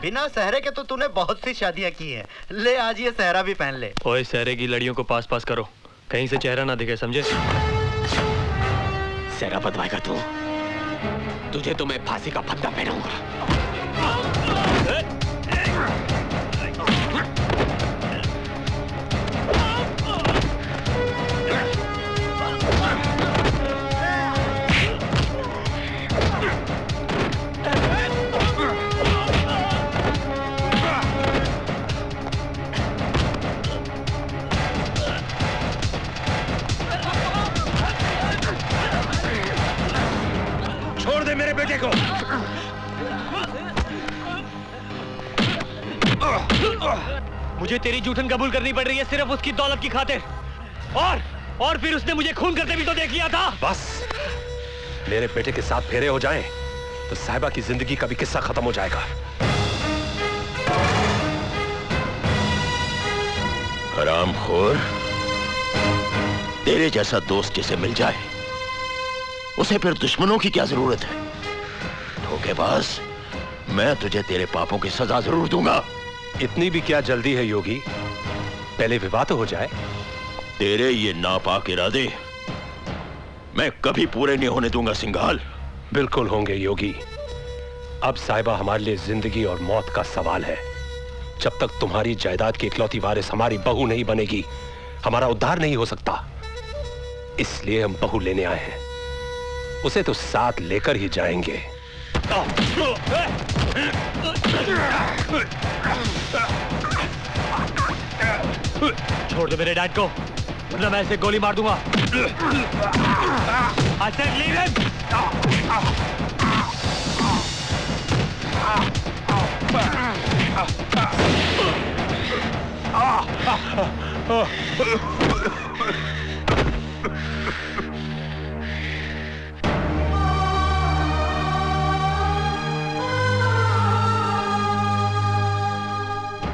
बिना सहरे के तो तूने बहुत सी शादियां की हैं। ले आज ये सहरा भी पहन ले। ओए सहरे की लड़ियों को पास पास करो, कहीं से चेहरा ना दिखे, समझे? सहरा बदवाएगा तू? तुझे तो मैं फांसी का फंदा पहनाऊंगा। छोड़ दे मेरे बेटे को। मुझे तेरी जूठन कबूल करनी पड़ रही है सिर्फ उसकी दौलत की खातिर। और फिर उसने मुझे खून करते भी तो देख लिया था। बस मेरे बेटे के साथ फेरे हो जाएं, तो साहिबा की जिंदगी का भी किस्सा खत्म हो जाएगा। हरामखोर, तेरे जैसा दोस्त जिसे मिल जाए उसे फिर दुश्मनों की क्या जरूरत है? धोखेबाज, मैं तुझे तेरे पापों की सजा जरूर दूंगा। इतनी भी क्या जल्दी है योगी? पहले विवाह तो हो जाए। तेरे ये नापाक इरादे मैं कभी पूरे नहीं होने दूंगा सिंघाल। बिल्कुल होंगे योगी। अब साहिबा हमारे लिए जिंदगी और मौत का सवाल है। जब तक तुम्हारी जायदाद की इकलौती वारिस हमारी बहू नहीं बनेगी, हमारा उद्धार नहीं हो सकता। इसलिए हम बहू लेने आए हैं। उसे तो साथ लेकर ही जाएंगे। छोड़ दे मेरे डैड को, वरना मैं इसे गोली मार दूंगा। I said leave him.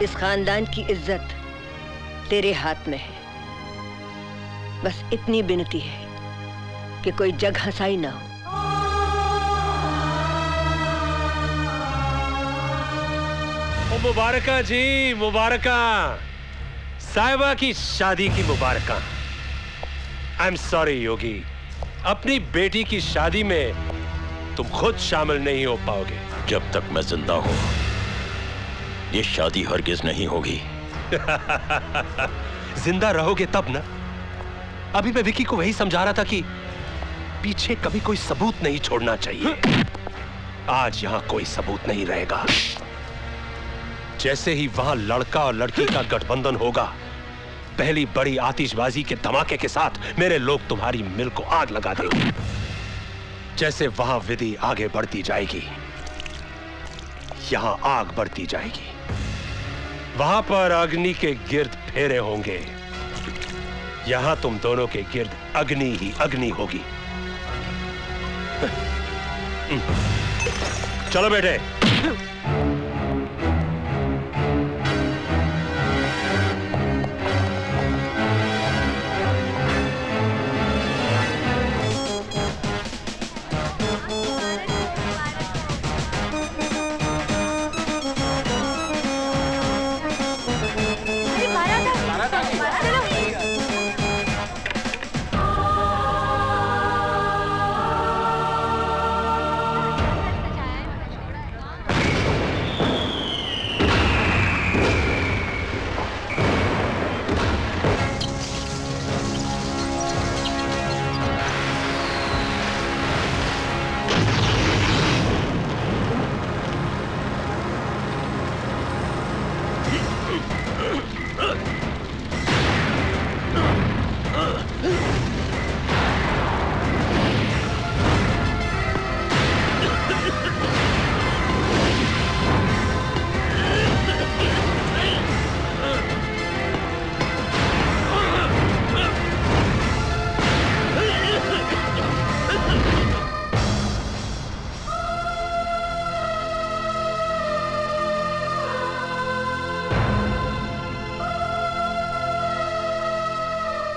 इस खानदान की इज्जत तेरे हाथ में है। बस इतनी विनती है कि कोई जग हंसाई ना हो। मुबारका जी, मुबारका। साहिबा की शादी की मुबारका। आई एम सॉरी योगी, अपनी बेटी की शादी में तुम खुद शामिल नहीं हो पाओगे। जब तक मैं जिंदा हूं ये शादी हरगिज नहीं होगी। जिंदा रहोगे तब ना। अभी मैं विकी को वही समझा रहा था कि पीछे कभी कोई सबूत नहीं छोड़ना चाहिए। आज यहां कोई सबूत नहीं रहेगा। जैसे ही वहां लड़का और लड़की का गठबंधन होगा, पहली बड़ी आतिशबाजी के धमाके के साथ मेरे लोग तुम्हारी मिल को आग लगा देंगे। जैसे वहां विधि आगे बढ़ती जाएगी, यहां आग बढ़ती जाएगी। वहां पर अग्नि के गिर्द फेरे होंगे, यहां तुम दोनों के गिर्द अग्नि ही अग्नि होगी। चलो बेटे।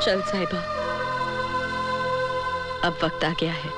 चल साहिबा, अब वक्त आ गया है।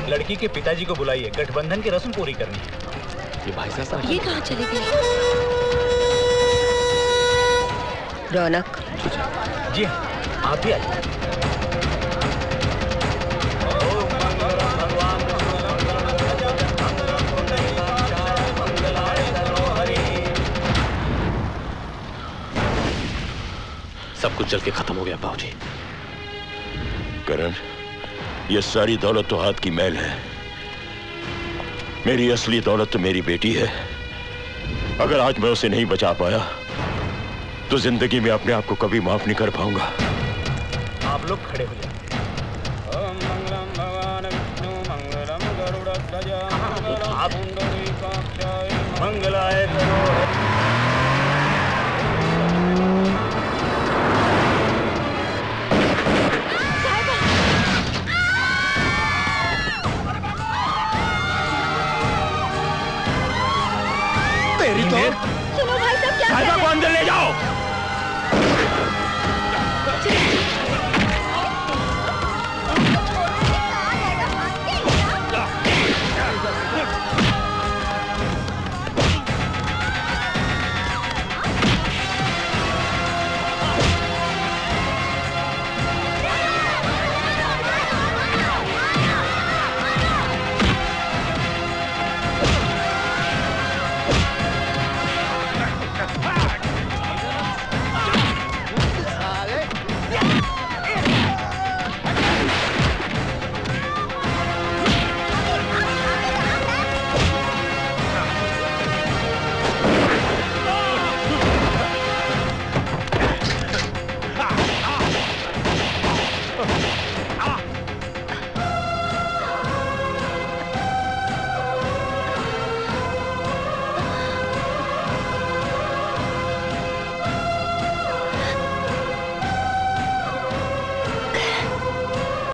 लड़की के पिताजी को बुलाइए, गठबंधन की रस्म पूरी करनी है। ये भाई साहब ये कहाँ चली गई? रौनक, जी हाँ, आप भी आइए। सब कुछ जल के खत्म हो गया बाबूजी। करण, ये सारी दौलत तो हाथ की मैल है। मेरी असली दौलत तो मेरी बेटी है। अगर आज मैं उसे नहीं बचा पाया तो जिंदगी में अपने आप को कभी माफ नहीं कर पाऊंगा। आप लोग खड़े हो जाए। मंगलाय तेरी तो